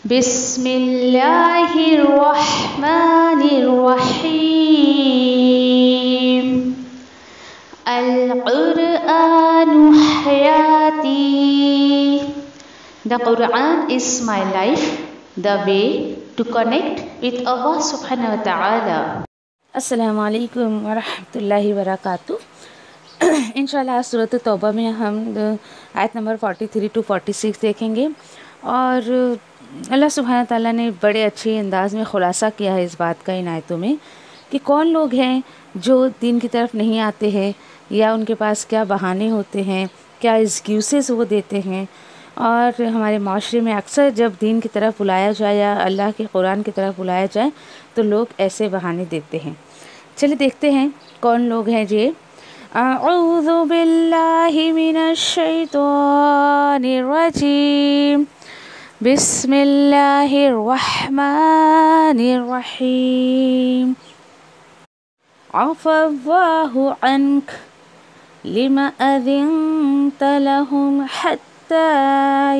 بسم اللہ الرحمن الرحیم القرآن حیاتی. The Quran is my life, the way to connect with Allah subhanahu wa ta'ala. السلام علیکم ورحمۃ اللہ وبرکاتہ. انشاءاللہ آج سورۃ توبہ میں ہم آیت نمبر 43 to 46 دیکھیں گے، اور اللہ سبحانہ تعالیٰ نے بڑے اچھے انداز میں خلاصہ کیا ہے اس بات کا ان آیتوں میں کہ کون لوگ ہیں جو دین کی طرف نہیں آتے ہیں، یا ان کے پاس کیا بہانے ہوتے ہیں، کیا ایکسکیوزز وہ دیتے ہیں. اور ہمارے معاشرے میں اکثر جب دین کی طرف بلایا جائے یا اللہ کے قرآن کی طرف بلایا جائے تو لوگ ایسے بہانے دیتے ہیں. چلیے دیکھتے ہیں کون لوگ ہیں جی. اعوذ باللہ من الشیطان الرجیم، بسم اللہ الرحمن الرحیم. عفا اللہ عنک لما اذنت لهم حتى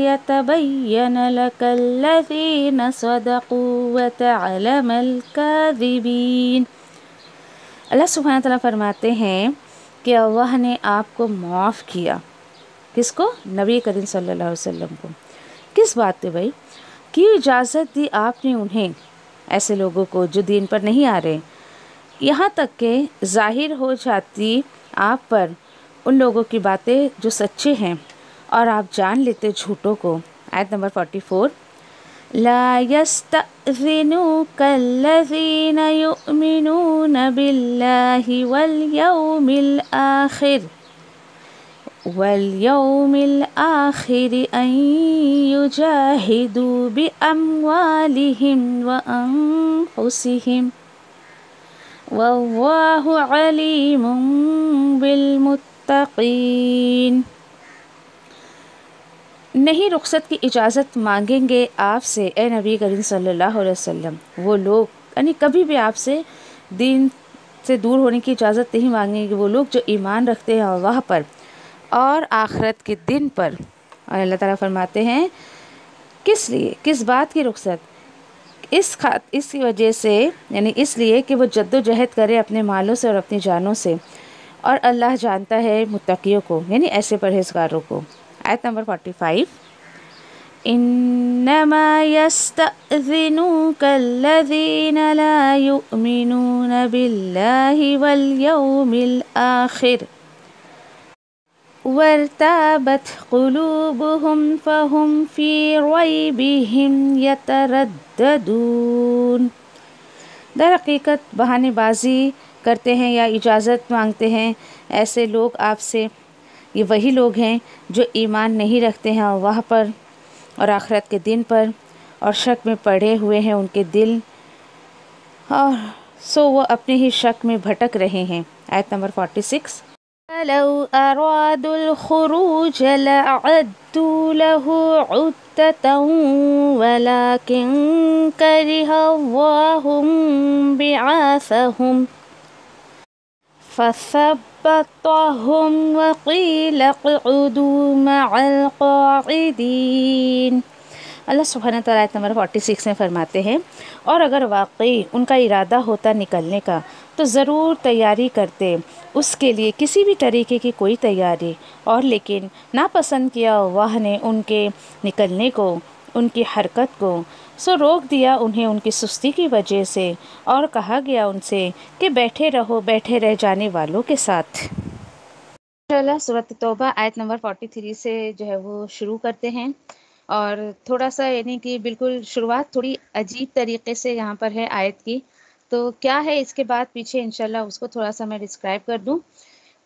يتبين لك الذين صدقوا وتعلم الكاذبين. اللہ سبحانہ تعالیٰ فرماتے ہیں کہ اللہ نے آپ کو معاف کیا. کس کو؟ نبی کریم صلی اللہ علیہ وسلم کو. کس بات پہ بھائی؟ کی اجازت دی آپ نے انہیں، ایسے لوگوں کو جو دین پر نہیں آ رہے، یہاں تک کہ ظاہر ہو جاتی آپ پر ان لوگوں کی باتیں جو سچے ہیں اور آپ جان لیتے جھوٹوں کو. آیت نمبر 44. لا يستأذنوك الذين يؤمنون بالله واليوم الآخر أن يجاهدوا بأموالهم وأنفسهم والله عليم بالمتقين. نہیں رخصت کی اجازت مانگیں گے آپ سے اے نبی کریم صلی اللہ علیہ وسلم وہ لوگ، یعنی کبھی بھی آپ سے دین سے دور ہونے کی اجازت نہیں مانگیں گے وہ لوگ جو ایمان رکھتے ہیں اللہ پر اور آخرت کے دن پر. اور اللہ تعالیٰ فرماتے ہیں کس لیے، کس بات کی رخصت؟ اس کی وجہ سے، یعنی اس لیے کہ وہ جد و جہد کرے اپنے مالوں سے اور اپنی جانوں سے، اور اللہ جانتا ہے متقیوں کو، یعنی ایسے پرہیزگاروں کو. آیت نمبر 45. انما يستأذنوك الذين لا يؤمنون بالله واليوم الآخر وارتابت قلوبهم فهم في ريبهم يترددون. در حقیقت بہانے بازی کرتے ہیں یا اجازت مانگتے ہیں ایسے لوگ آپ سے، یہ وہی لوگ ہیں جو ایمان نہیں رکھتے ہیں اللہ پر اور آخرت کے دن پر، اور شک میں پڑے ہوئے ہیں ان کے دل، اور سو وہ اپنے ہی شک میں بھٹک رہے ہیں. آیت نمبر 46. لو ارادوا الخروج لأعدوا له عدة ولكن كره الله بعاثهم فثبطهم وقيل اقعدوا مع القاعدين. اللہ سبحانہ تعالیٰ آیت نمبر 46 میں فرماتے ہیں اور اگر واقعی ان کا ارادہ ہوتا نکلنے کا تو ضرور تیاری کرتے اس کے لیے کسی بھی طریقے کی کوئی تیاری، اور لیکن ناپسند کیا اللہ نے ان کے نکلنے کو، ان کی حرکت کو، سو روک دیا انہیں ان کی سستی کی وجہ سے، اور کہا گیا ان سے کہ بیٹھے رہو بیٹھے رہ جانے والوں کے ساتھ. انشاءاللہ سورۃ توبہ آیت نمبر 43 سے جو ہے وہ شروع کرتے ہیں، اور تھوڑا سا یعنی کہ بالکل شروعات تھوڑی عجیب طریقے سے یہاں پر ہے آیت کی. تو کیا ہے اس کے بعد پیچھے انشاءاللہ اس کو تھوڑا سا میں ڈسکرائب کر دوں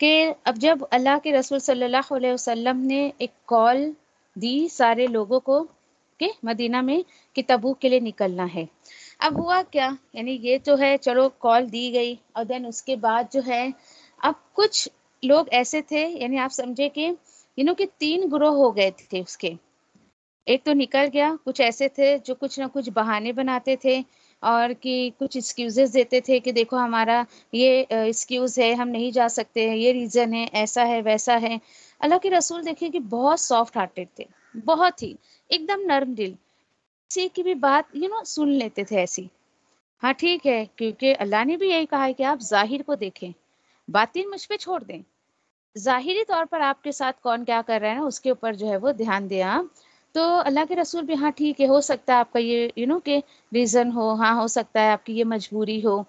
کہ اب جب اللہ کے رسول صلی اللہ علیہ وسلم نے ایک کال دی سارے لوگوں کو کہ مدینہ میں کہ تبوک کے لیے نکلنا ہے. اب ہوا کیا، یعنی یہ تو ہے چلو کال دی گئی، اور دین اس کے بعد جو ہے اب کچھ لوگ ایسے تھے، یعنی آپ سمجھے کہ کہ 3 گروہ ہو گئے تھے اس کے. ایک تو نکل گیا، کچھ ایسے تھے جو کچھ نہ کچھ بہانے بناتے تھے اور کہ کچھ ایکسکیوزز دیتے تھے کہ دیکھو ہمارا یہ ایکسکیوز ہے، ہم نہیں جا سکتے، یہ ریزن ہے، ایسا ہے ویسا ہے. اللہ کے رسول دیکھیں کہ بہت سافٹ ہارٹیڈ تھے، بہت ہی ایک دم نرم دل. کسی کی بھی بات سن لیتے تھے ایسی. ہاں ٹھیک ہے، کیونکہ اللہ نے بھی یہی کہا ہے کہ آپ ظاہر کو دیکھیں، باطن مجھ پہ چھوڑ دیں. ظاہری طور پر آپ کے ساتھ کون کیا کر رہا ہے نا، اس کے اوپر جو ہے وہ دھیان دیں آپ. تو اللہ کے رسول بھی ہاں ٹھیک ہے، ہو سکتا ہے آپ کا یہ کہ ریزن ہو، ہاں ہو سکتا ہے آپ کی یہ مجبوری ہو.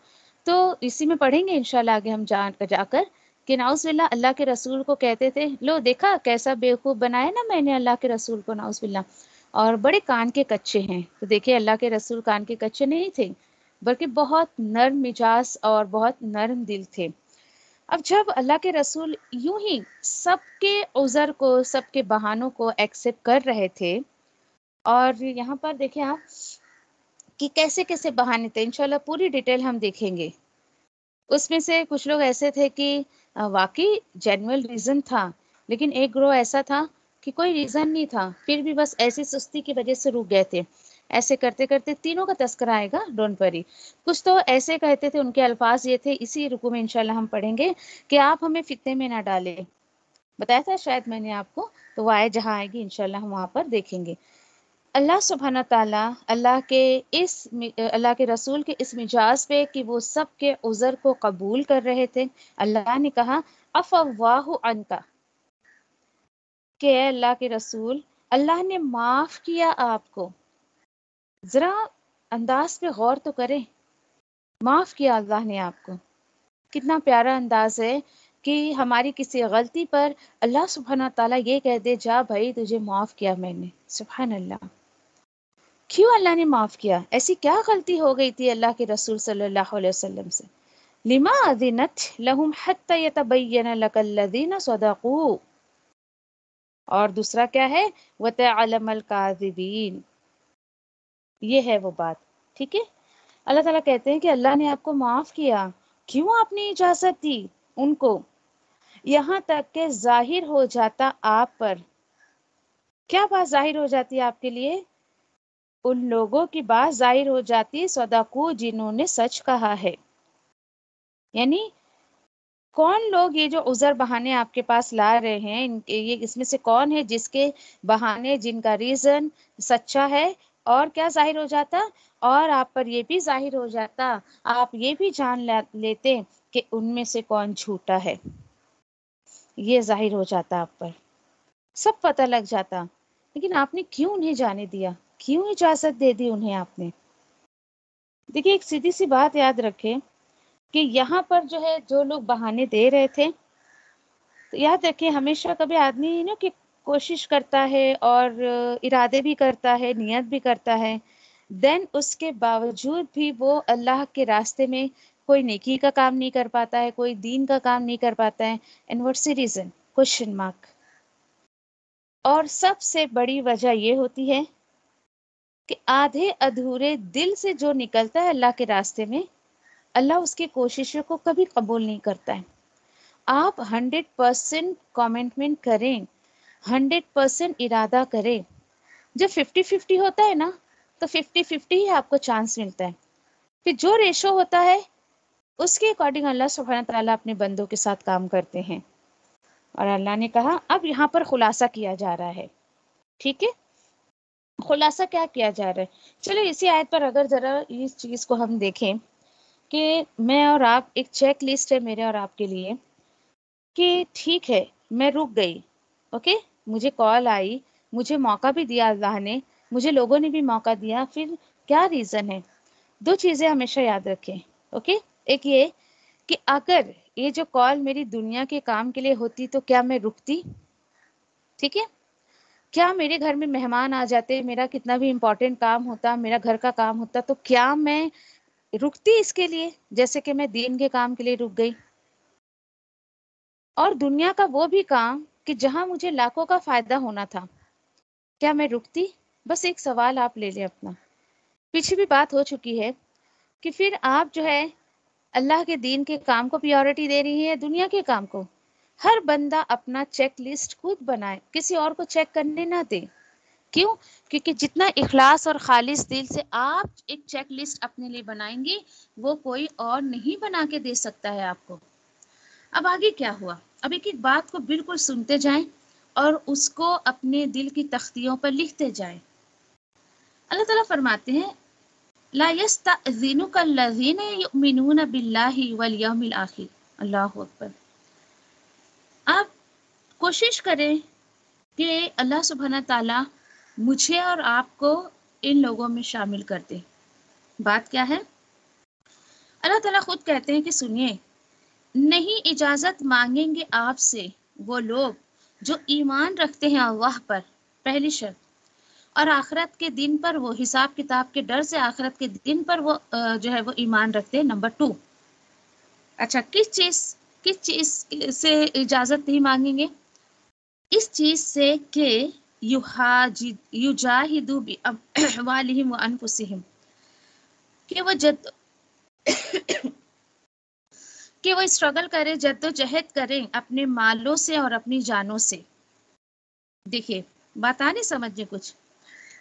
تو اسی میں پڑھیں گے انشاءاللہ آگے ہم جا کر کہ نعوذ باللہ اللہ کے رسول کو کہتے تھے، لو دیکھا کیسا بیوقوف بنایا نا میں نے اللہ کے رسول کو، نعوذ باللہ، اور بڑے کان کے کچے ہیں. تو دیکھیں اللہ کے رسول کان کے کچے نہیں تھے، بلکہ بہت نرم مزاج اور بہت نرم دل تھے. اب جب اللہ کے رسول یوں ہی سب کے عذر کو، سب کے بہانوں کو ایکسیپٹ کر رہے تھے، اور یہاں پر دیکھیں آپ کہ کیسے کیسے بہانے تھے، انشاءاللہ پوری ڈیٹیل ہم دیکھیں گے. اس میں سے کچھ لوگ ایسے تھے کہ واقعی جینوئل ریزن تھا، لیکن ایک گروہ ایسا تھا کہ کوئی ریزن نہیں تھا، پھر بھی بس ایسی سستی کی وجہ سے رک گئے تھے. ایسے کرتے کرتے تینوں کا تذکرہ آئے گا، ڈونٹ وری. کچھ تو ایسے کہتے تھے، ان کے الفاظ یہ تھے، اسی رکوع میں انشاءاللہ ہم پڑھیں گے کہ آپ ہمیں فتنے میں نہ ڈالیں. بتایا تھا شاید میں نے آپ کو، تو وہ آئے جہاں آئے گی انشاءاللہ ہم وہاں پر دیکھیں گے. اللہ سبحانہ تعالیٰ اللہ کے رسول کے اس مجاز پہ کہ وہ سب کے عذر کو قبول کر رہے تھے، اللہ نے کہا عفا اللہ عنک، کہ اے اللہ کے رسول اللہ نے معاف کیا آپ کو. ذرا انداز پہ غور تو کریں، معاف کیا اللہ نے آپ کو. کتنا پیارا انداز ہے کہ ہماری کسی غلطی پر اللہ سبحانہ تعالیٰ یہ کہہ دے، جا بھائی تجھے معاف کیا میں نے. سبحان اللہ. کیوں اللہ نے معاف کیا؟ ایسی کیا غلطی ہو گئی تھی اللہ کے رسول صلی اللہ علیہ وسلم سے؟ لما اذنت لهم حتى يتبين لك الذين صدقوا. اور دوسرا کیا ہے؟ وتعلم الكاذبين. یہ ہے وہ بات، ٹھیک ہے. اللہ تعالیٰ کہتے ہیں کہ اللہ نے آپ کو معاف کیا. کیوں آپ نے اجازت دی ان کو؟ یہاں تک کہ ظاہر ہو جاتا آپ پر. کیا بات ظاہر ہو جاتی ہے آپ کے لیے؟ ان لوگوں کی بات ظاہر ہو جاتی، صدقو، جنہوں نے سچ کہا ہے. یعنی کون لوگ یہ جو عذر بہانے آپ کے پاس لا رہے ہیں، یہ اس میں سے کون ہے جس کے بہانے، جن کا ریزن سچا ہے، اور کیا ظاہر ہو جاتا؟ اور آپ پر یہ بھی ظاہر ہو جاتا، آپ یہ بھی جان لیتے کہ ان میں سے کون جھوٹا ہے. یہ ظاہر ہو جاتا آپ پر، سب پتہ لگ جاتا. لیکن آپ نے کیوں انہیں جانے دیا؟ کیوں اجازت دے دی انہیں آپ نے؟ دیکھیے ایک سیدھی سی بات یاد رکھیں کہ یہاں پر جو ہے جو لوگ بہانے دے رہے تھے، تو یاد رکھیں ہمیشہ کبھی آدمی کہ کوشش کرتا ہے اور ارادے بھی کرتا ہے، نیت بھی کرتا ہے، دین اس کے باوجود بھی وہ اللہ کے راستے میں کوئی نیکی کا کام نہیں کر پاتا ہے، کوئی دین کا کام نہیں کر پاتا ہے. And what's the reason? Question mark. اور سب سے بڑی وجہ یہ ہوتی ہے کہ آدھے ادھورے دل سے جو نکلتا ہے اللہ کے راستے میں، اللہ اس کی کوششوں کو کبھی قبول نہیں کرتا ہے. آپ 100% کمٹمنٹ کریں، 100% ارادہ کریں. جب 50-50 ہوتا ہے نا، تو 50-50 ہی آپ کو چانس ملتا ہے. پھر جو ریشو ہوتا ہے اس کے اکارڈنگ اللہ سبحانہ تعالیٰ اپنے بندوں کے ساتھ کام کرتے ہیں. اور اللہ نے کہا اب یہاں پر خلاصہ کیا جا رہا ہے، ٹھیک ہے. خلاصہ کیا کیا جا رہا ہے؟ چلو اسی آیت پر اگر ذرا اس چیز کو ہم دیکھیں کہ میں اور آپ، ایک چیک لسٹ ہے میرے اور آپ کے لیے کہ ٹھیک ہے میں رک گئی، اوکے، مجھے کال آئی، مجھے موقع بھی دیا اللہ نے، مجھے لوگوں نے بھی موقع دیا، پھر کیا ریزن ہے؟ دو چیزیں ہمیشہ یاد رکھیں، اوکے. ایک یہ کہ اگر یہ جو کال میری دنیا کے کام کے لیے ہوتی تو کیا میں رکتی؟ ٹھیک ہے. کیا میرے گھر میں مہمان آ جاتے، میرا کتنا بھی امپورٹنٹ کام ہوتا، میرا گھر کا کام ہوتا، تو کیا میں رکتی اس کے لیے جیسے کہ میں دین کے کام کے لیے رک گئی؟ اور دنیا کا وہ بھی کام کہ جہاں مجھے لاکھوں کا فائدہ ہونا تھا، کیا میں رکتی؟ بس ایک سوال آپ لے لیں اپنا. پیچھے بھی بات ہو چکی ہے کہ پھر آپ جو ہے اللہ کے دین کے کام کو پیورٹی دے رہی ہے دنیا کے کام کو. ہر بندہ اپنا چیک لسٹ خود بنائے، کسی اور کو چیک کرنے نہ دے. کیوں؟ کیونکہ جتنا اخلاص اور خالص دل سے آپ ایک چیک لسٹ اپنے لیے بنائیں گے، وہ کوئی اور نہیں بنا کے دے سکتا ہے آپ کو. اب آگے کیا ہوا؟ اب ایک ایک بات کو بالکل سنتے جائیں اور اس کو اپنے دل کی تختیوں پر لکھتے جائیں. اللہ تعالیٰ فرماتے ہیں لا یستأذنک الذین یؤمنون باللہ والیوم الآخر. اللہ اکبر. آپ کوشش کریں کہ اللہ سبحانہ تعالیٰ مجھے اور آپ کو ان لوگوں میں شامل کر دے. بات کیا ہے؟ اللہ تعالیٰ خود کہتے ہیں کہ سنیے، نہیں اجازت مانگیں گے آپ سے وہ لوگ جو ایمان رکھتے ہیں اللہ پر، پہلی شرط، اور آخرت کے دن پر، وہ حساب کتاب کے ڈر سے آخرت کے دن پر وہ جو ہے وہ ایمان رکھتے ہیں. نمبر 2. اچھا، کس چیز سے اجازت نہیں مانگیں گے؟ اس چیز سے کہ یجاہدوا باموالہم وانفسہم، کہ وہ اسٹرگل کرے، جد و جہد کریں اپنے مالوں سے اور اپنی جانوں سے. دیکھیے بات آ نہیں سمجھنے کچھ.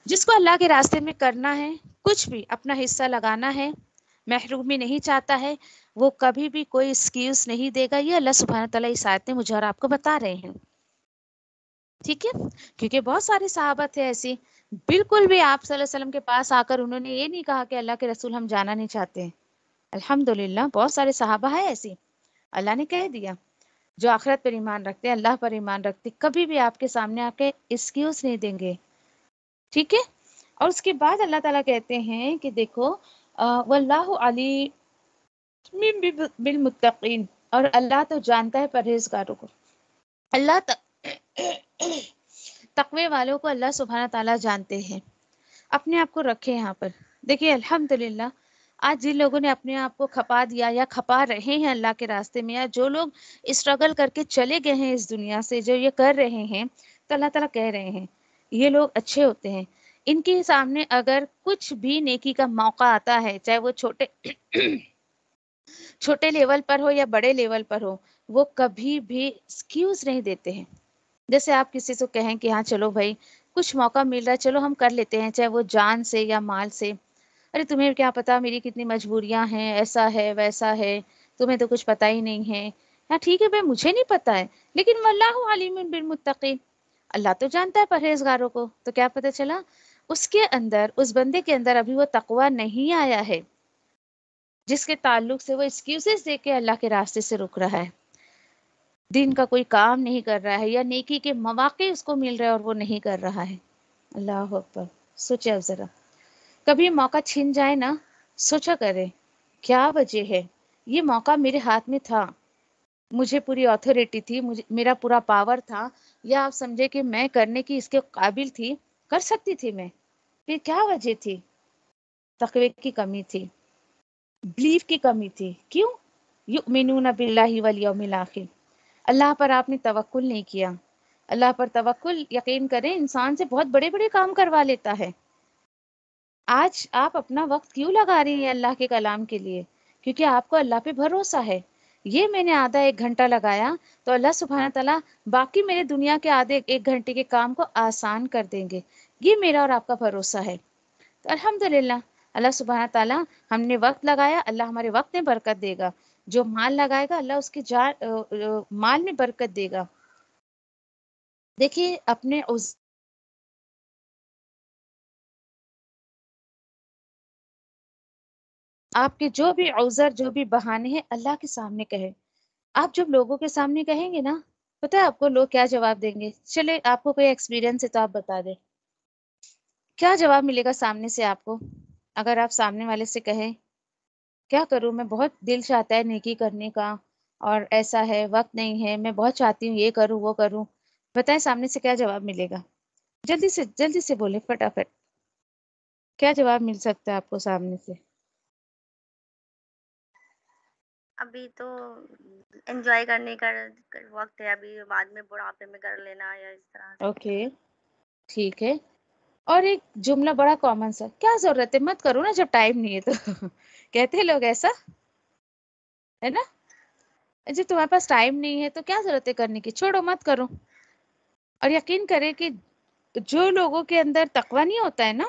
جس کو اللہ کے راستے میں کرنا ہے، کچھ بھی اپنا حصہ لگانا ہے، محرومی نہیں چاہتا ہے، وہ کبھی بھی کوئی ایکسکیوز نہیں دے گا. یہ اللہ سبحانہ تعالیٰ اس آیت میں مجھے اور آپ کو بتا رہے ہیں. ٹھیک ہے، کیونکہ بہت سارے صحابہ تھے ایسی، بالکل بھی آپ صلی اللہ علیہ وسلم کے پاس آ کر انہوں نے یہ نہیں کہا کہ اللہ کے رسول ہم جانا نہیں چاہتے ہیں. الحمدللہ بہت سارے صحابہ ہیں ایسی، اللہ نے کہہ دیا جو آخرت پر ایمان رکھتے، اللہ پر ایمان رکھتے، کبھی بھی آپ کے سامنے آ کے ایکسکیوز نہیں دیں گے. ٹھیک ہے. اور اس کے بعد اللہ تعالیٰ کہتے ہیں کہ دیکھو واللہ علیم بالمتقین، اور اللہ تو جانتا ہے پرہیزگاروں کو. اللہ تقوی والوں کو اللہ سبحانہ تعالیٰ جانتے ہیں. اپنے آپ کو رکھے یہاں پر. دیکھیے الحمدللہ آج جن لوگوں نے اپنے آپ کو کھپا دیا یا کھپا رہے ہیں اللہ کے راستے میں، یا جو لوگ اسٹرگل کر کے چلے گئے ہیں اس دنیا سے، جو یہ کر رہے ہیں، تو اللہ تعالیٰ کہہ رہے ہیں یہ لوگ اچھے ہوتے ہیں. ان کے سامنے اگر کچھ بھی نیکی کا موقع آتا ہے، چاہے وہ چھوٹے لیول پر ہو یا بڑے لیول پر ہو، وہ کبھی بھی ایکسکیوز نہیں دیتے ہیں. جیسے آپ کسی سے کہیں کہ ہاں چلو بھائی کچھ موقع مل رہا ہے، چلو ہم کر لیتے ہیں، چاہے وہ جان سے یا مال سے. ارے تمہیں کیا پتا میری کتنی مجبوریاں ہیں، ایسا ہے ویسا ہے، تمہیں تو کچھ پتہ ہی نہیں ہے. ہاں ٹھیک ہے بھائی، مجھے نہیں پتا ہے، لیکن واللہ علیم بالمتقین، اللہ تو جانتا ہے پرہیزگاروں کو. تو کیا پتہ چلا اس کے اندر، اس بندے کے اندر ابھی وہ تقویٰ نہیں آیا ہے، جس کے تعلق سے وہ ایکسکیوزز دے کے اللہ کے راستے سے رک رہا ہے، دین کا کوئی کام نہیں کر رہا ہے، یا نیکی کے مواقع اس کو مل رہا ہے اور وہ نہیں کر رہا ہے. اللہ اکبر. سوچے اب ذرا، کبھی موقع چھن جائے نا، سوچا کرے کیا وجہ ہے. یہ موقع میرے ہاتھ میں تھا، مجھے پوری اتھارٹی تھی، میرا پورا پاور تھا، یا آپ سمجھے کہ میں کرنے کی اس کے قابل تھی، کر سکتی تھی میں. پھر کیا وجہ تھی؟ تقوی کی کمی تھی، بلیف کی کمی تھی. کیوں؟ یؤمنون باللہ والیوم الآخر، اللہ پر آپ نے توکل نہیں کیا. اللہ پر توکل، یقین کریں، انسان سے بہت بڑے بڑے کام کروا لیتا ہے. آج آپ اپنا وقت کیوں لگا رہی ہیں اللہ کے کلام کے لیے؟ کیونکہ آپ کو اللہ پہ بھروسہ ہے. یہ میں نے آدھا 1 گھنٹہ لگایا تو اللہ سبحانہ تعالیٰ باقی میرے دنیا کے آدھے 1 گھنٹے کے کام کو آسان کر دیں گے. یہ میرا اور آپ کا بھروسہ ہے. تو الحمدللہ اللہ سبحانہ تعالیٰ، ہم نے وقت لگایا، اللہ ہمارے وقت میں برکت دے گا. جو مال لگائے گا اللہ اس کے مال میں برکت دے گا. دیکھیے اپنے آپ کے جو بھی عذر، جو بھی بہانے ہیں، اللہ کے سامنے کہیں. آپ جب لوگوں کے سامنے کہیں گے نا، پتہ ہے آپ کو لوگ کیا جواب دیں گے؟ چلے آپ کو کوئی ایکسپیرینس ہے تو آپ بتا دیں، کیا جواب ملے گا سامنے سے آپ کو؟ اگر آپ سامنے والے سے کہیں کیا کروں، میں بہت دل چاہتا ہے نیکی کرنے کا، اور ایسا ہے وقت نہیں ہے، میں بہت چاہتی ہوں یہ کروں وہ کروں، بتائیں سامنے سے کیا جواب ملے گا؟ جلدی سے بولے فٹافٹ. کیا جواب مل سکتا ہے آپ کو سامنے سے؟ ابھی تو انجوائے کرنے کا وقت ہے، ابھی بعد میں بڑھاپے میں کر لینا، یا اس طرح سے. اوکے ٹھیک ہے. اور ایک جملہ بڑا کامن سا، کیا ضرورت ہے، مت کرو نا جب ٹائم نہیں ہے تو. کہتے ہیں لوگ ایسا، ہے نا؟ جب تمہارے پاس ٹائم نہیں ہے تو کیا ضرورت ہے کرنے کی، چھوڑو مت کرو. اور یقین کریں کہ جو لوگوں کے اندر تقویٰ نہیں ہوتا ہے نا،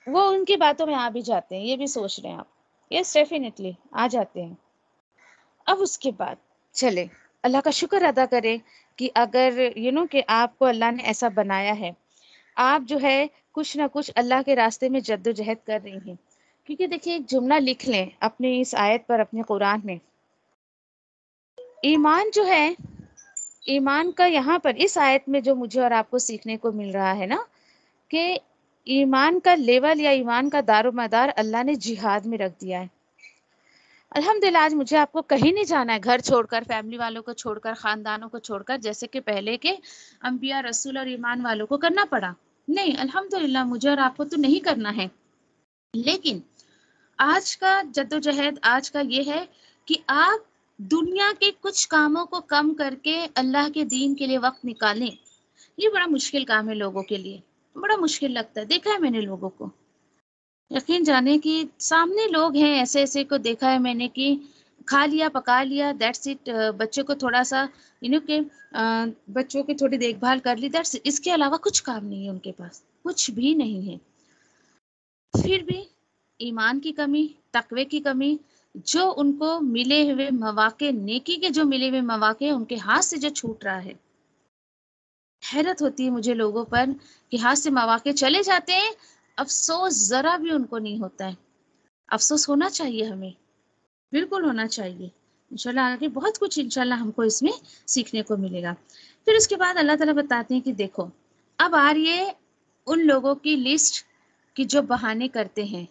وہ ان کی باتوں میں آ بھی جاتے ہیں. یہ بھی سوچ رہے ہیں آپ؟ یس ڈیفینیٹلی آ جاتے ہیں. اب اس کے بعد چلے اللہ کا شکر ادا کریں کہ اگر کہ آپ کو اللہ نے ایسا بنایا ہے. آپ جو ہے کچھ نہ کچھ اللہ کے راستے میں جدوجہد کر رہی ہیں. کیونکہ دیکھیے ایک جملہ لکھ لیں اپنے اس آیت پر اپنے قرآن میں. ایمان جو ہے، ایمان کا یہاں پر اس آیت میں جو مجھے اور آپ کو سیکھنے کو مل رہا ہے نا، کہ ایمان کا لیول یا ایمان کا دار و مدار اللہ نے جہاد میں رکھ دیا ہے. الحمدللہ آج مجھے آپ کو کہیں نہیں جانا ہے، گھر چھوڑ کر، فیملی والوں کو چھوڑ کر، خاندانوں کو چھوڑ کر، جیسے کہ پہلے کے انبیاء، رسول اور ایمان والوں کو کرنا پڑا. نہیں، الحمدللہ مجھے اور آپ کو تو نہیں کرنا ہے. لیکن آج کا جدوجہد آج کا یہ ہے کہ آپ دنیا کے کچھ کاموں کو کم کر کے اللہ کے دین کے لیے وقت نکالیں. یہ بڑا مشکل کام ہے لوگوں کے لیے، بڑا مشکل لگتا ہے. دیکھا ہے میں نے لوگوں کو، یقین جانے کہ سامنے لوگ ہیں ایسے ایسے کو دیکھا ہے میں نے کہ کھا لیا پکا لیا دیٹس اٹ. بچوں کو تھوڑا سا کہ بچوں کی تھوڑی دیکھ بھال کر لی، دیٹس اٹ. اس کے علاوہ کچھ کام نہیں ہے ان کے پاس، کچھ بھی نہیں ہے. پھر بھی ایمان کی کمی، تقوی کی کمی، جو ان کو ملے ہوئے مواقع، نیکی کے جو ملے ہوئے مواقع ان کے ہاتھ سے جو چھوٹ رہا ہے. حیرت ہوتی ہے مجھے لوگوں پر کہ ہاتھ سے مواقع چلے جاتے ہیں، افسوس ذرا بھی ان کو نہیں ہوتا ہے. افسوس ہونا چاہیے، ہمیں بالکل ہونا چاہیے. انشاءاللہ آگے بہت کچھ انشاءاللہ ہم کو اس میں سیکھنے کو ملے گا. پھر اس کے بعد اللہ تعالیٰ بتاتے ہیں کہ دیکھو اب آ رہی ہے ان لوگوں کی لسٹ کہ جو بہانے کرتے ہیں.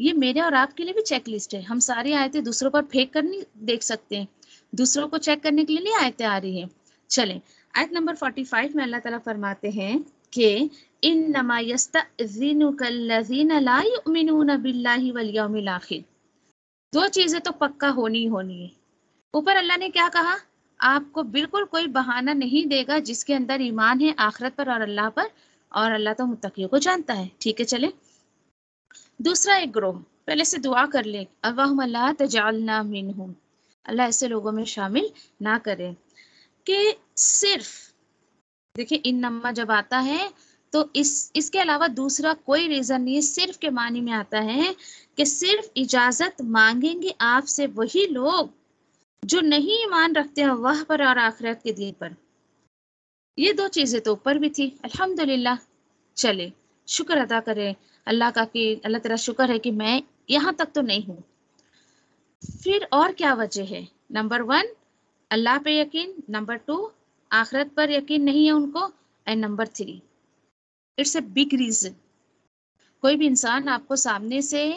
یہ میرے اور آپ کے لیے بھی چیک لسٹ ہے. ہم ساری آیتیں دوسروں پر پھینک کر نہیں دیکھ سکتے ہیں، دوسروں کو چیک کرنے کے لیے نہیں آیتیں آ رہی ہیں. چلیں آیت نمبر 45 میں اللہ تعالیٰ فرماتے ہیں کہ انما یستأذنک الذین لا یؤمنون باللہ والیوم الآخر. دو چیزیں تو پکا ہونی ہونی ہے. اوپر اللہ نے کیا کہا؟ آپ کو بالکل کوئی بہانہ نہیں دے گا جس کے اندر ایمان ہے آخرت پر اور اللہ پر، اور اللہ تو متقیوں کو جانتا ہے. ٹھیک ہے چلیں. دوسرا ایک گروہ پہلے سے دعا کر لیں، اللہم لا تجعلنا منہم، اللہ ایسے لوگوں میں شامل نہ کرے. کہ صرف دیکھیں انما جب آتا ہے تو اس کے علاوہ دوسرا کوئی ریزن نہیں ہے. صرف کے معنی میں آتا ہے کہ صرف اجازت مانگیں گے آپ سے وہی لوگ جو نہیں ایمان رکھتے ہیں اللہ پر اور آخرت کے دین پر. یہ دو چیزیں تو اوپر بھی تھی. الحمدللہ چلے شکر ادا کریں اللہ کا کہ اللہ تعالیٰ شکر ہے کہ میں یہاں تک تو نہیں ہوں. پھر اور کیا وجہ ہے؟ نمبر 1 اللہ پہ یقین، نمبر 2 آخرت پر یقین نہیں ہے ان کو، and number 3 it's a big reason. کوئی بھی انسان آپ کو سامنے سے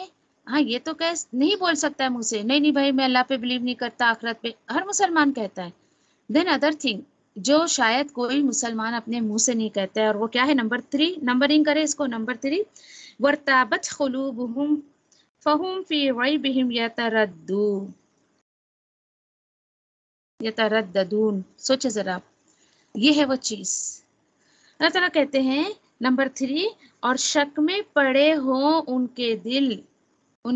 ہاں یہ تو نہیں بول سکتا ہے منہ سے نہیں نہیں بھائی میں اللہ پہ بلیو نہیں کرتا، آخرت پہ ہر مسلمان کہتا ہے. دین ادر تھنگ جو شاید کوئی مسلمان اپنے منہ سے نہیں کہتا ہے، اور وہ کیا ہے؟ نمبر 3 نمبرنگ کرے اس کو. نمبر 3 وَارْتَابَتْ قُلُوبُهُمْ فَهُمْ فِي رَيْبِهِمْ یترددون. سوچے ذرا، یہ ہے وہ چیز. اللہ تعالیٰ کہتے ہیں نمبر 3 اور شک میں پڑے ہوں ان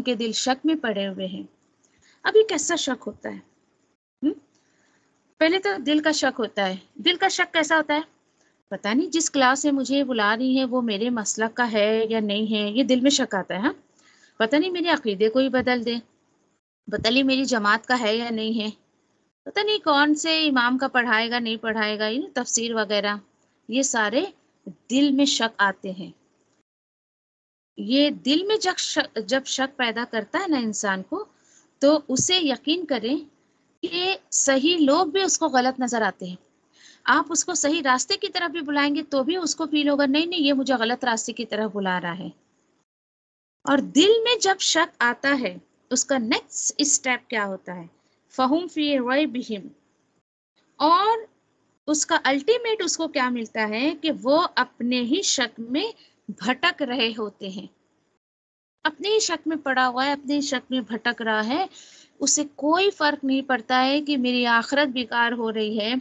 کے دل شک میں پڑے ہوئے ہیں. اب یہ کیسا شک ہوتا ہے؟ پہلے تو دل کا شک ہوتا ہے. دل کا شک کیسا ہوتا ہے؟ پتہ نہیں جس کلاس میں مجھے بلا رہی ہیں وہ میرے مسلک کا ہے یا نہیں ہے، یہ دل میں شک آتا ہے. ہاں پتہ نہیں میرے عقیدے کو ہی بدل دے، پتہ نہیں میری جماعت کا ہے یا نہیں ہے، پتہ نہیں کون سے امام کا پڑھائے گا نہیں پڑھائے گا، تفسیر وغیرہ. یہ سارے دل میں شک آتے ہیں. یہ دل میں جب شک پیدا کرتا ہے نا انسان کو، تو اسے یقین کریں کہ صحیح لوگ بھی اس کو غلط نظر آتے ہیں. آپ اس کو صحیح راستے کی طرف بھی بلائیں گے تو بھی اس کو فیل ہوگا نہیں یہ مجھے غلط راستے کی طرف بلا رہا ہے. اور دل میں جب شک آتا ہے اس کا نیکسٹ اسٹیپ کیا ہوتا ہے؟ فَهُمْ فِي رَيْبِهِمْ. اور اس کا الٹیمیٹ اس کو کیا ملتا ہے کہ وہ اپنے ہی شک میں بھٹک رہے ہوتے ہیں. اپنے ہی شک میں پڑا ہوا ہے، اپنے ہی شک میں بھٹک رہا ہے. اسے کوئی فرق نہیں پڑتا ہے کہ میری آخرت بیکار ہو رہی ہے،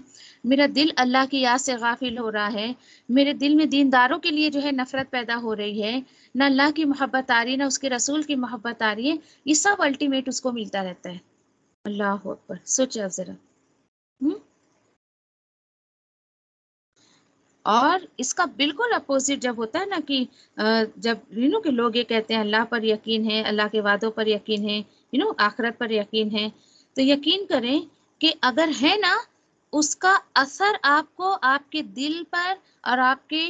میرا دل اللہ کی یاد سے غافل ہو رہا ہے، میرے دل میں دینداروں کے لیے جو ہے نفرت پیدا ہو رہی ہے، نہ اللہ کی محبت آ رہی ہے نہ اس کے رسول کی محبت آ رہی ہے. یہ سب الٹیمیٹ اس کو ملتا رہتا ہے. اللہ اکبر. سوچے آپ ذرا. اور اس کا بالکل اپوزٹ جب ہوتا ہے نا کہ جب کہ لوگ یہ کہتے ہیں اللہ پر یقین ہے، اللہ کے وعدوں پر یقین ہے، آخرت پر یقین ہے، تو یقین کریں کہ اگر ہے نا اس کا اثر آپ کو آپ کے دل پر اور آپ کے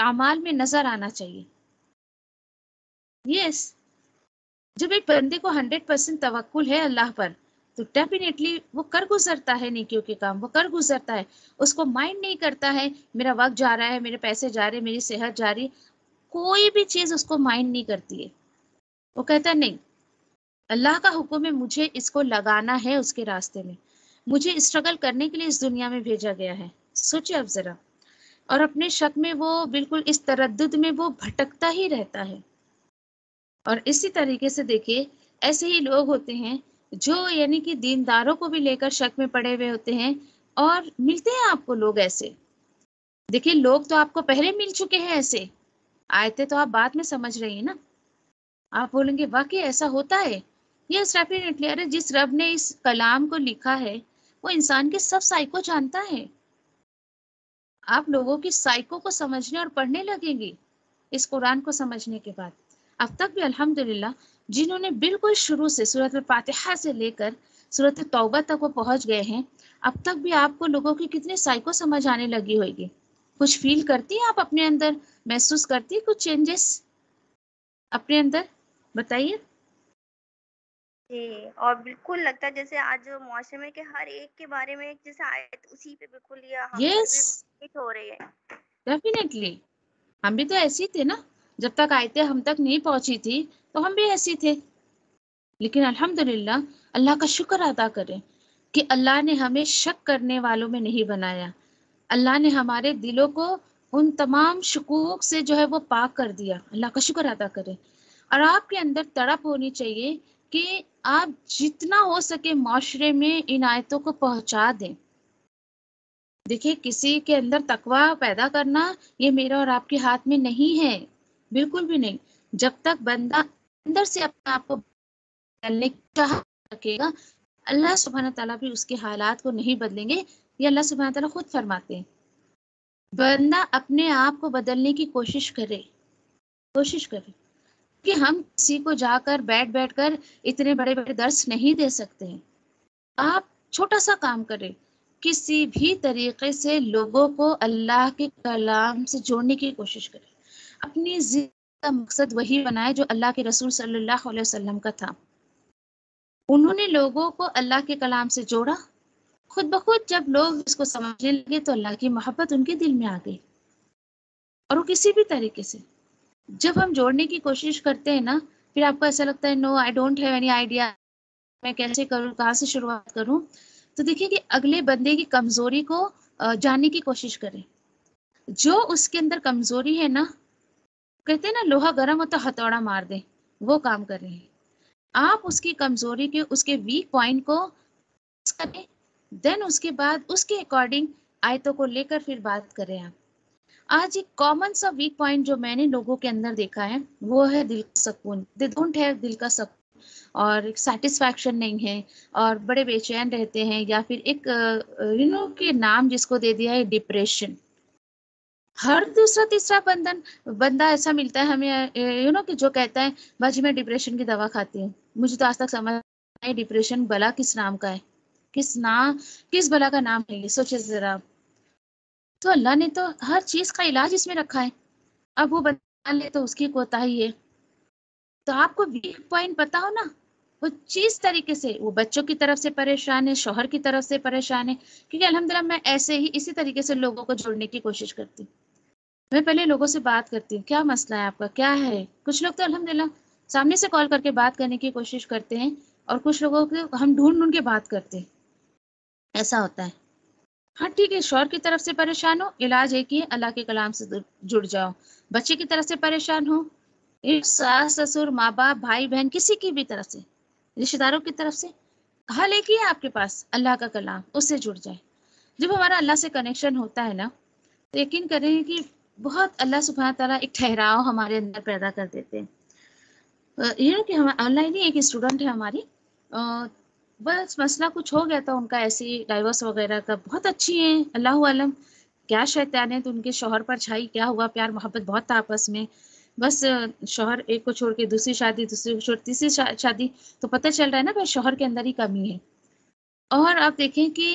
اعمال میں نظر آنا چاہیے. یس جب ایک بندے کو 100% توکل ہے اللہ پر تو ڈیفینیٹلی وہ کر گزرتا ہے نیکیوں کے کام، وہ کر گزرتا ہے. اس کو مائنڈ نہیں کرتا ہے میرا وقت جا رہا ہے، میرے پیسے جا رہے ہیں، میری صحت جا رہی، کوئی بھی چیز اس کو مائنڈ نہیں کرتی ہے. وہ کہتا ہے نہیں، اللہ کا حکم ہے مجھے اس کو لگانا ہے اس کے راستے میں، مجھے اسٹرگل کرنے کے لیے اس دنیا میں بھیجا گیا ہے. سوچے اب ذرا. اور اپنے شک میں وہ بالکل اس تردد میں وہ بھٹکتا ہی رہتا ہے. اور اسی طریقے سے دیکھیے ایسے ہی لوگ ہوتے ہیں جو یعنی کہ دینداروں کو بھی لے کر شک میں پڑے ہوئے ہوتے ہیں، اور ملتے ہیں آپ کو لوگ ایسے. دیکھیے لوگ تو آپ کو پہلے مل چکے ہیں ایسے، آیتیں تو آپ بعد میں سمجھ رہی ہیں نا. آپ بولیں گے واقعی ایسا ہوتا ہے. Yes definitely. ارے جس رب نے اس کلام کو لکھا ہے وہ انسان کے سب سائیکو جانتا ہے. آپ لوگوں کی سائیکو کو سمجھنے اور پڑھنے لگیں گی اس قرآن کو سمجھنے کے بعد. اب تک بھی الحمدللہ جنہوں نے بالکل شروع سے سورۃ الفاتحہ سے لے کر سورۃ توبہ تک وہ پہنچ گئے ہیں، اب تک بھی آپ کو لوگوں کی کتنی سائیکو سمجھ آنے لگی ہوئے گی. کچھ فیل کرتی ہیں آپ اپنے اندر، محسوس کرتی ہیں کچھ چینجز اپنے اندر؟ بتائیے. جی، اور بالکل لگتا ہے جیسے آج معاشرے میں کہ ہر ایک کے بارے میں ایک جیسے آیت اسی پہ بالکل یا ہم پہ یس بھی hit ہو رہی ہے. ڈیفینیٹلی. ہم بھی تو ایسے ہی تھے نا، جب تک آیتیں ہم تک نہیں پہنچی تھی تو ہم بھی ایسے ہی تھے. لیکن الحمدللہ اللہ کا شکر ادا کریں کہ اللہ نے ہمیں شک کرنے والوں میں نہیں بنایا. اللہ نے ہمارے دلوں کو ان تمام شکوک سے جو ہے وہ پاک کر دیا. اللہ کا شکر ادا کریں. اور آپ کے اندر تڑپ ہونی چاہیے کہ آپ جتنا ہو سکے معاشرے میں ان آیتوں کو پہنچا دیں. دیکھیے کسی کے اندر تقوی پیدا کرنا یہ میرا اور آپ کے ہاتھ میں نہیں ہے، بالکل بھی نہیں. جب تک بندہ اندر سے اپنے آپ کو بدلنے کی چاہت رکھے گا، اللہ سبحانہ تعالیٰ بھی اس کے حالات کو نہیں بدلیں گے. یہ اللہ سبحانہ تعالیٰ خود فرماتے ہیں بندہ اپنے آپ کو بدلنے کی کوشش کرے کہ ہم کسی کو جا کر بیٹھ کر اتنے بڑے بڑے درس نہیں دے سکتے ہیں. آپ چھوٹا سا کام کریں، کسی بھی طریقے سے لوگوں کو اللہ کے کلام سے جوڑنے کی کوشش کریں. اپنی زندگی کا مقصد وہی بنائے جو اللہ کے رسول صلی اللہ علیہ وسلم کا تھا. انہوں نے لوگوں کو اللہ کے کلام سے جوڑا. خود بخود جب لوگ اس کو سمجھنے لگے تو اللہ کی محبت ان کے دل میں آ گئی. اور وہ کسی بھی طریقے سے جب ہم جوڑنے کی کوشش کرتے ہیں نا، پھر آپ کو ایسا لگتا ہے no I don't have any idea, میں کیسے کروں، کہاں سے شروعات کروں. تو دیکھیے کہ اگلے بندے کی کمزوری کو جاننے کی کوشش کریں. جو اس کے اندر کمزوری ہے نا، کہتے ہیں نا لوہا گرم ہو تو ہتھوڑا مار دیں، وہ کام کر رہے ہیں آپ. اس کی کمزوری کے، اس کے ویک پوائنٹ کو کریں، دین اس کے بعد اس کے اکارڈنگ آیتوں کو لے کر پھر بات کریں. آپ آج ایک کامن سا ویک پوائنٹ جو میں نے لوگوں کے اندر دیکھا ہے وہ ہے دل کا سکون. دے ڈونٹ ہیو دل کا سکون، اور سیٹسفیکشن نہیں ہے، اور بڑے بے چین رہتے ہیں. یا پھر ایک کے نام جس کو دے دیا ہے ڈپریشن. ہر دوسرا تیسرا بندہ ایسا ملتا ہے ہمیں کہ جو کہتا ہے باجی میں ڈپریشن کی دوا کھاتی ہوں. مجھے تو آج تک سمجھ نہیں ڈپریشن بلا کس نام کا ہے، کس بلا کا نام ہے یہ، سوچے ذرا. تو اللہ نے تو ہر چیز کا علاج اس میں رکھا ہے. اب وہ بتا لے تو اس کی کوتاہی ہے. تو آپ کو ویک پوائنٹ پتا ہو نا، وہ چیز طریقے سے وہ بچوں کی طرف سے پریشان ہے، شوہر کی طرف سے پریشان ہے. کیونکہ الحمدللہ میں ایسے ہی اسی طریقے سے لوگوں کو جوڑنے کی کوشش کرتی ہوں. میں پہلے لوگوں سے بات کرتی ہوں، کیا مسئلہ ہے آپ کا، کیا ہے. کچھ لوگ تو الحمدللہ سامنے سے کال کر کے بات کرنے کی کوشش کرتے ہیں، اور کچھ لوگوں کو ہم ڈھونڈ کے بات کرتے ہیں. ایسا ہوتا ہے. ہاں ٹھیک ہے، شوہر کی طرف سے پریشان ہو، علاج ایک ہی ہے، اللہ کے کلام سے جڑ جاؤ. بچے کی طرف سے پریشان ہو، ساس سسر ماں باپ بھائی بہن کسی کی بھی طرف سے، رشتہ داروں کی طرف سے، حل ایک ہی ہے آپ کے پاس، اللہ کا کلام، اس سے جڑ جائے. جب ہمارا اللہ سے کنیکشن ہوتا ہے نا تو یقین کریں کہ بہت اللہ سبحانہ تعالیٰ ایک ٹھہراؤ ہمارے اندر پیدا کر دیتے ہیں. کہ آن لائن ہی ایک اسٹوڈنٹ ہے ہماری، بس مسئلہ کچھ ہو گیا تھا ان کا ایسی ڈائیورس وغیرہ کا. بہت اچھی ہیں، اللہ عالم کیا شیطان تو ان کے شوہر پر چھائی، کیا ہوا، پیار محبت بہت تھا آپس میں. بس شوہر ایک کو چھوڑ کے دوسری شادی، دوسری کو چھوڑ تیسری شادی، تو پتہ چل رہا ہے نا بھائی شوہر کے اندر ہی کمی ہے. اور آپ دیکھیں کہ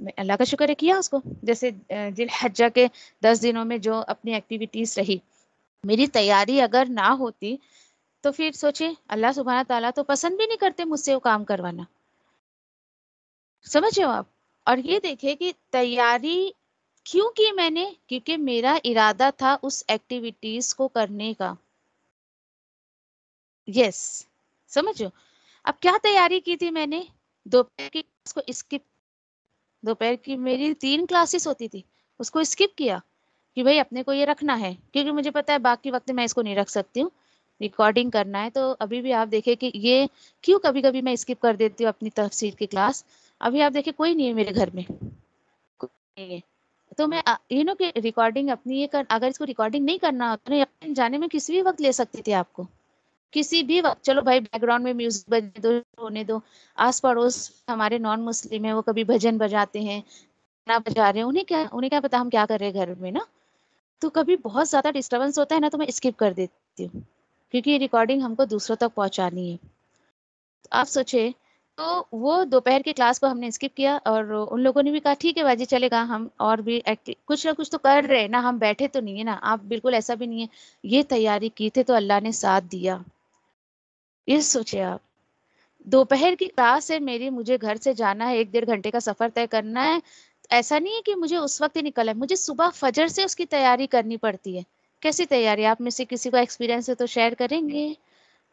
میں اللہ کا شکر ہے کیا اس کو. جیسے ذی الحجہ کے 10 دنوں میں جو اپنی ایکٹیویٹیز رہی، میری تیاری اگر نہ ہوتی تو پھر سوچیں اللہ سبحانہ تعالیٰ تو پسند بھی نہیں کرتے مجھ سے وہ کام کروانا. سمجھ رہے ہو آپ؟ اور یہ دیکھیں کہ تیاری کیوں کی میں نے، کیونکہ میرا ارادہ تھا اس ایکٹیویٹیز کو کرنے کا. یس سمجھو. اب کیا تیاری کی تھی میں نے؟ دوپہر کی کلاس کو اسکپ، دوپہر کی میری 3 کلاسز ہوتی تھی، اس کو اسکپ کیا کہ بھائی اپنے کو یہ رکھنا ہے، کیونکہ مجھے پتا ہے باقی وقت میں اس کو نہیں رکھ سکتی ہوں، ریکارڈنگ کرنا ہے. تو ابھی بھی آپ دیکھیں کہ یہ کیوں کبھی کبھی میں اسکپ کر دیتی ہوں اپنی تفسیر کی کلاس. ابھی آپ دیکھیں کوئی نہیں ہے میرے گھر میں، کوئی نہیں ہے. تو میں کہ ریکارڈنگ اپنی یہ اگر اس کو ریکارڈنگ نہیں کرنا ہوتا نا، جانے میں کسی بھی وقت لے سکتی تھی آپ کو، کسی بھی وقت. چلو بھائی بیک گراؤنڈ میں میوزک بجنے دو، ہونے دو، آس پڑوس ہمارے نان مسلم ہیں وہ کبھی بھجن بجاتے ہیں، گانا بجا رہے ہیں، انہیں کیا پتا ہم کیا کر رہے ہیں گھر میں نا. تو کبھی بہت زیادہ ڈسٹربنس ہوتا ہے نا تو میں اسکپ کر دیتی ہوں، کیونکہ یہ ریکارڈنگ ہم کو دوسروں تک پہنچانی ہے. آپ سوچے تو وہ دوپہر کی کلاس کو ہم نے اسکپ کیا، اور ان لوگوں نے بھی کہا ٹھیک ہے باجی چلے گا، ہم اور بھی کچھ نہ کچھ تو کر رہے ہیں نا، ہم بیٹھے تو نہیں ہے نا. آپ بالکل ایسا بھی نہیں ہے، یہ تیاری کی تھی تو اللہ نے ساتھ دیا. یہ سوچے آپ دوپہر کی کلاس سے مجھے گھر سے جانا ہے، 1-1.5 گھنٹے کا سفر طے کرنا ہے. ایسا نہیں ہے کہ مجھے اس وقت ہی نکلا ہے، مجھے صبح فجر سے اس کی تیاری کرنی پڑتی ہے. کیسی تیاری؟ آپ میں سے کسی کو ایکسپیرینس ہے تو شیئر کریں گے.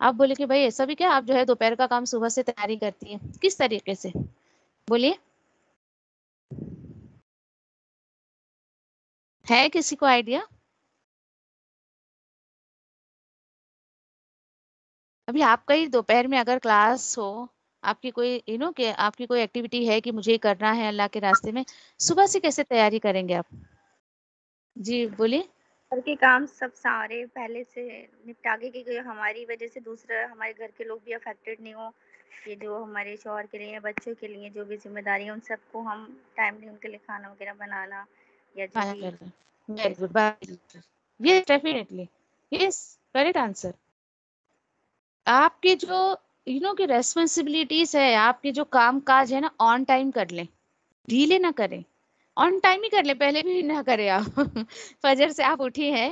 آپ بولے کہ بھائی ایسا بھی کیا، آپ جو ہے دوپہر کا کام صبح سے تیاری کرتی ہیں، کس طریقے سے؟ بولیے، ہے کسی کو آئیڈیا؟ ابھی آپ کا ہی دوپہر میں اگر کلاس ہو، آپ کی کوئی کہ آپ کی کوئی ایکٹیویٹی ہے کہ مجھے یہ کرنا ہے اللہ کے راستے میں، صبح سے کیسے تیاری کریں گے آپ؟ جی بولیے. گھر کے کام سب سارے پہلے سے نپٹا کے کہ ہماری وجہ سے دوسرا ہمارے گھر کے لوگ بھی افیکٹڈ نہیں ہوں. یہ جو ہمارے شوہر کے لیے، بچوں کے لیے جو بھی ذمہ داری ہے ان سب کو ہم ٹائملی ان کے لیے کھانا وغیرہ بنانا یا جو بھی. Very good. یس ڈیفینیٹلی، یس کریکٹ آنسر. آپ کے جو کہ ریسپانسبلٹیز ہے، آپ کے جو کام کاج ہے نا، آن ٹائم کر لیں، ڈھیلے نہ کریں، آن ٹائم ہی کر لیں. پہلے بھی نہ کریں آپ فجر سے آپ اٹھی ہیں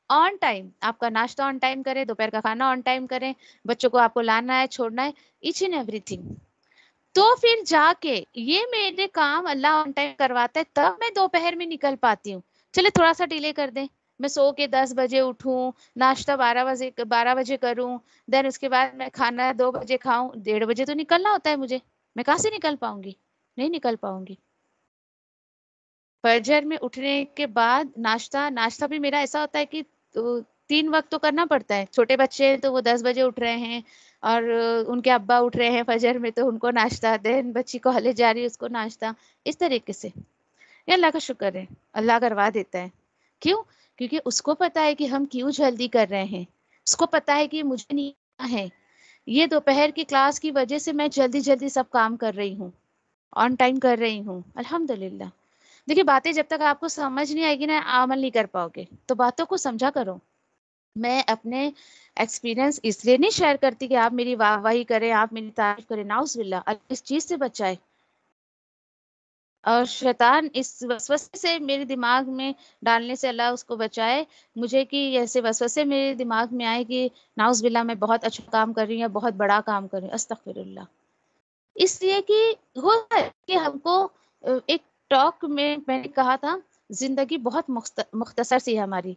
آن ٹائم، آپ کا ناشتہ آن ٹائم کریں، دوپہر کا کھانا آن ٹائم کریں، بچوں کو آپ کو لانا ہے چھوڑنا ہے، ایچ اینڈ ایوری تھنگ. تو پھر جا کے یہ میرے کام اللہ آن ٹائم کرواتا ہے، تب میں دوپہر میں نکل پاتی ہوں. چلے تھوڑا سا ڈیلے کر دیں، میں سو کے 10 بجے اٹھوں، ناشتہ 12 بجے کروں، دین اس کے بعد میں کھانا 2 بجے کھاؤں، 1:30 بجے تو نکلنا ہوتا ہے مجھے. میں کہاں سے نکل پاؤں گی؟ نہیں نکل پاؤں گی. فجر میں اٹھنے کے بعد ناشتہ بھی میرا ایسا ہوتا ہے کہ 3 وقت تو کرنا پڑتا ہے. چھوٹے بچے ہیں تو وہ 10 بجے اٹھ رہے ہیں، اور ان کے ابا اٹھ رہے ہیں فجر میں تو ان کو ناشتہ، دین بچی کالج جا رہی ہے اس کو ناشتہ، اس طریقے سے. یہ اللہ کا شکر ہے، اللہ کروا دیتا ہے. کیوں؟ کیونکہ اس کو پتا ہے کہ ہم کیوں جلدی کر رہے ہیں، اس کو پتا ہے کہ مجھے نہیں آنا ہے. یہ دوپہر کی کلاس کی وجہ سے میں جلدی سب کام کر رہی ہوں، آن ٹائم کر رہی ہوں الحمدللہ. دیکھیے باتیں جب تک آپ کو سمجھ نہیں آئے گی نا، عمل نہیں کر پاؤ گے، تو باتوں کو سمجھا کرو. میں اپنے ایکسپیرینس اس لیے نہیں شیئر کرتی کہ آپ میری واہ واہی کریں، آپ میری تعریف کریں، نعوذ باللہ، اللہ اس چیز سے بچائے. اور شیطان اس وسوسے سے میرے دماغ میں ڈالنے سے اللہ اس کو بچائے مجھے، کہ ایسے وسوسے میرے دماغ میں آئے کہ نعوذ باللہ میں بہت اچھا کام کر رہی ہوں یا بہت بڑا کام کر رہی ہوں، استغفر اللہ. اس لیے کہ ہوتا ہے کہ ہم کو ایک ٹاک میں نے کہا تھا، زندگی بہت مختصر سی ہے ہماری،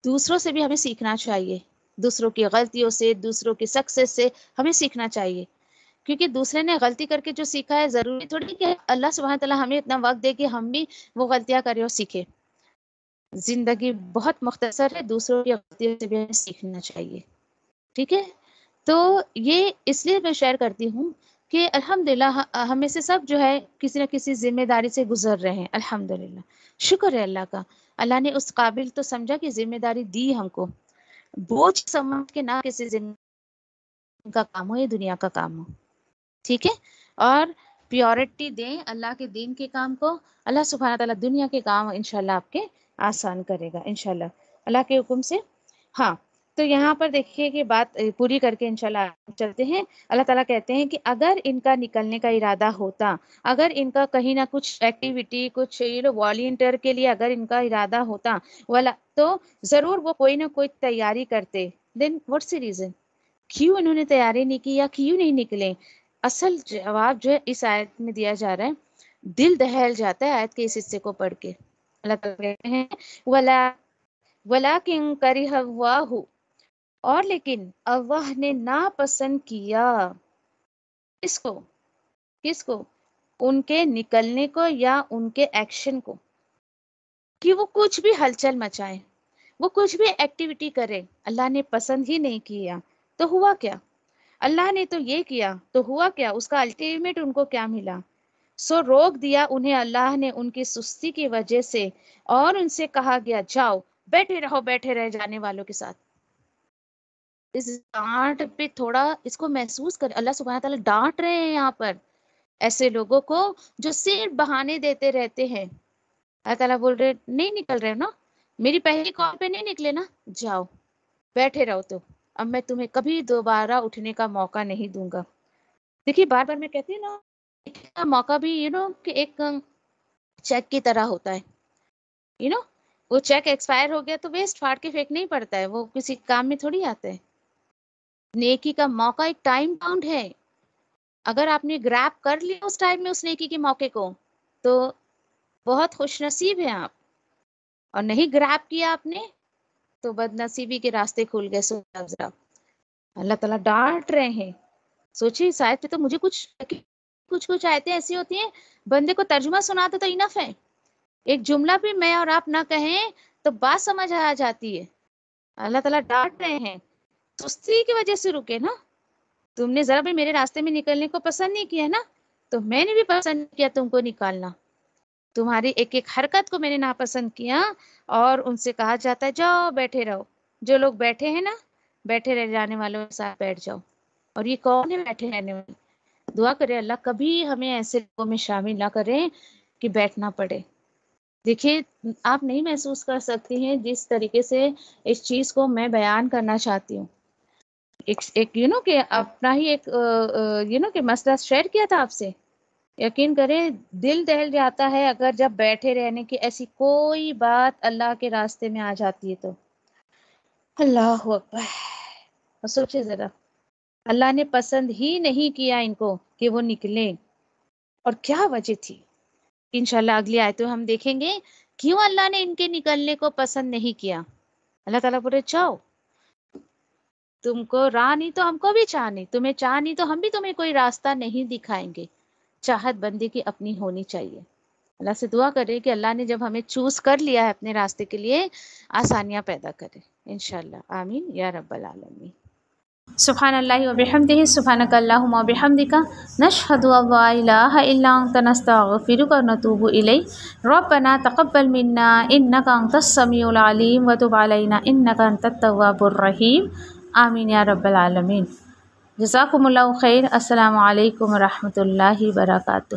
دوسروں سے بھی ہمیں سیکھنا چاہیے، دوسروں کی غلطیوں سے، دوسروں کی سکسیس سے ہمیں سیکھنا چاہیے. کیونکہ دوسرے نے غلطی کر کے جو سیکھا ہے، ضروری تھوڑی کہ اللہ سبحانہ تعالیٰ ہمیں اتنا وقت دے کہ ہم بھی وہ غلطیاں کریں اور سیکھیں. زندگی بہت مختصر ہے، دوسروں کی غلطیوں سے بھی ہمیں سیکھنا چاہیے. ٹھیک ہے، تو یہ اس لیے میں شیئر کرتی ہوں کہ الحمدللہ ہمیں سے سب جو ہے کسی نہ کسی ذمہ داری سے گزر رہے ہیں. الحمدللہ شکر ہے اللہ کا، اللہ نے اس قابل تو سمجھا کہ ذمہ داری دی ہم کو، بوجھ سمجھ کے نہ کسی ذمہ کا کام ہو، یہ دنیا کا کام ہو. ٹھیک ہے، اور پیورٹی دیں اللہ کے دین کے کام کو. اللہ سبحانہ تعالیٰ دنیا کے کام انشاءاللہ آپ کے آسان کرے گا انشاءاللہ اللہ کے حکم سے. ہاں تو یہاں پر دیکھیے کہ بات پوری کر کے انشاءاللہ چلتے ہیں. اللہ تعالیٰ کہتے ہیں کہ اگر ان کا نکلنے کا ارادہ ہوتا، اگر ان کا کہیں نہ کچھ ایکٹیویٹی، کچھ والنٹیئر کے لیے اگر ان کا ارادہ ہوتا تو ضرور وہ کوئی نہ کوئی تیاری کرتے. Then what's the reason? کیوں انہوں نے تیاری نہیں کی یا کیوں نہیں نکلے؟ اصل جواب جو ہے اس آیت میں دیا جا رہا ہے. دل دہل جاتا ہے آیت کے اس حصے کو پڑھ کے. اللہ تعالیٰ کہتے ہیں وَلَٰكِن كَرِهَ اللَّهُ، اور لیکن اللہ نے ناپسند کیا. کس کو؟ کس کو؟ ان کے نکلنے کو یا ان کے ایکشن کو، کہ وہ کچھ بھی ہلچل مچائیں، وہ کچھ بھی ایکٹیویٹی کرے. اللہ نے پسند ہی نہیں کیا. تو ہوا کیا؟ اللہ نے تو یہ کیا تو ہوا کیا؟ اس کا الٹیمیٹ ان کو کیا ملا؟ سو روک دیا انہیں اللہ نے ان کی سستی کی وجہ سے، اور ان سے کہا گیا جاؤ بیٹھے رہو بیٹھے رہ جانے والوں کے ساتھ. اس ڈانٹ پہ تھوڑا اس کو محسوس کر. اللہ سبحانہ تعالیٰ ڈانٹ رہے ہیں یہاں پر ایسے لوگوں کو جو صرف بہانے دیتے رہتے ہیں. اللہ تعالیٰ بول رہے نہیں نکل رہے نا، میری پہلی کال پہ نہیں نکلے نا، جاؤ بیٹھے رہو. تو اب میں تمہیں کبھی دوبارہ اٹھنے کا موقع نہیں دوں گا. دیکھیے بار بار میں کہتی ہوں نا، موقع بھی کہ ایک چیک کی طرح ہوتا ہے. وہ چیک ایکسپائر ہو گیا تو ویسٹ پھاڑ کے پھینک نہیں پڑتا ہے، وہ کسی کام میں تھوڑی آتا ہے. نیکی کا موقع ایک ٹائم باؤنڈ ہے. اگر آپ نے گریب کر لیا اس ٹائم میں اس نیکی کے موقع کو تو بہت خوش نصیب ہیں آپ، اور نہیں گریب کیا آپ نے تو بد نصیبی کے راستے کھل گئے. ذرا اللہ تعالیٰ ڈانٹ رہے ہیں. سوچیے شاید تو مجھے کچھ آیتیں ایسی ہوتی ہیں بندے کو ترجمہ سنا دو تو انف ہے. ایک جملہ بھی میں اور آپ نہ کہیں تو بات سمجھ آ جاتی ہے. اللہ تعالیٰ ڈانٹ رہے ہیں سستی کی وجہ سے رکے نا. تم نے ذرا بھی میرے راستے میں نکلنے کو پسند نہیں کیا نا، تو میں نے بھی پسند کیا تم کو نکالنا. تمہاری ایک ایک حرکت کو میں نے ناپسند کیا، اور ان سے کہا جاتا ہے جاؤ بیٹھے رہو. جو لوگ بیٹھے ہیں نا، بیٹھے رہ جانے والوں کے ساتھ بیٹھ جاؤ. اور یہ کون ہے بیٹھے رہنے والے؟ دعا کرے اللہ کبھی ہمیں ایسے لوگوں میں شامل نہ کریں کہ بیٹھنا پڑے. دیکھیے آپ نہیں محسوس کر سکتی ہیں جس طریقے سے اس چیز کو میں بیان کرنا چاہتی ہوں. ایک کہ اپنا ہی ایک کہ مسئلہ شیئر کیا تھا آپ سے. یقین کریں دل دہل جاتا ہے اگر جب بیٹھے رہنے کی ایسی کوئی بات اللہ کے راستے میں آ جاتی ہے تو. اللہ اکبر. اور سوچے ذرا، اللہ نے پسند ہی نہیں کیا ان کو کہ وہ نکلیں، اور کیا وجہ تھی. انشاءاللہ اگلی آیتوں ہم دیکھیں گے کیوں اللہ نے ان کے نکلنے کو پسند نہیں کیا. اللہ تعالیٰ بولے جاؤ، تم کو راہ نہیں تو ہم کو بھی چاہ نہیں، تمہیں چاہ نہیں تو ہم بھی تمہیں کوئی راستہ نہیں دکھائیں گے. چاہت بندے کی اپنی ہونی چاہیے. اللہ سے دعا کرے کہ اللہ نے جب ہمیں چوز کر لیا ہے اپنے راستے کے لیے، آسانیاں پیدا کرے انشاءاللہ. آمین یا رب العالمین. سبحان اللہ و بحمدہ، سبحانک اللہم و بحمدک، نشہد ان لا الہ الا انت، نستغفرک و نتوب الیک. ربنا تقبل منا انک انت السمیع العلیم وتب علینا انک انت التواب الرحیم. آمین یا رب العالمین. جزاکم اللہ خیر. السلام علیکم و رحمۃ اللہ وبرکاتہ.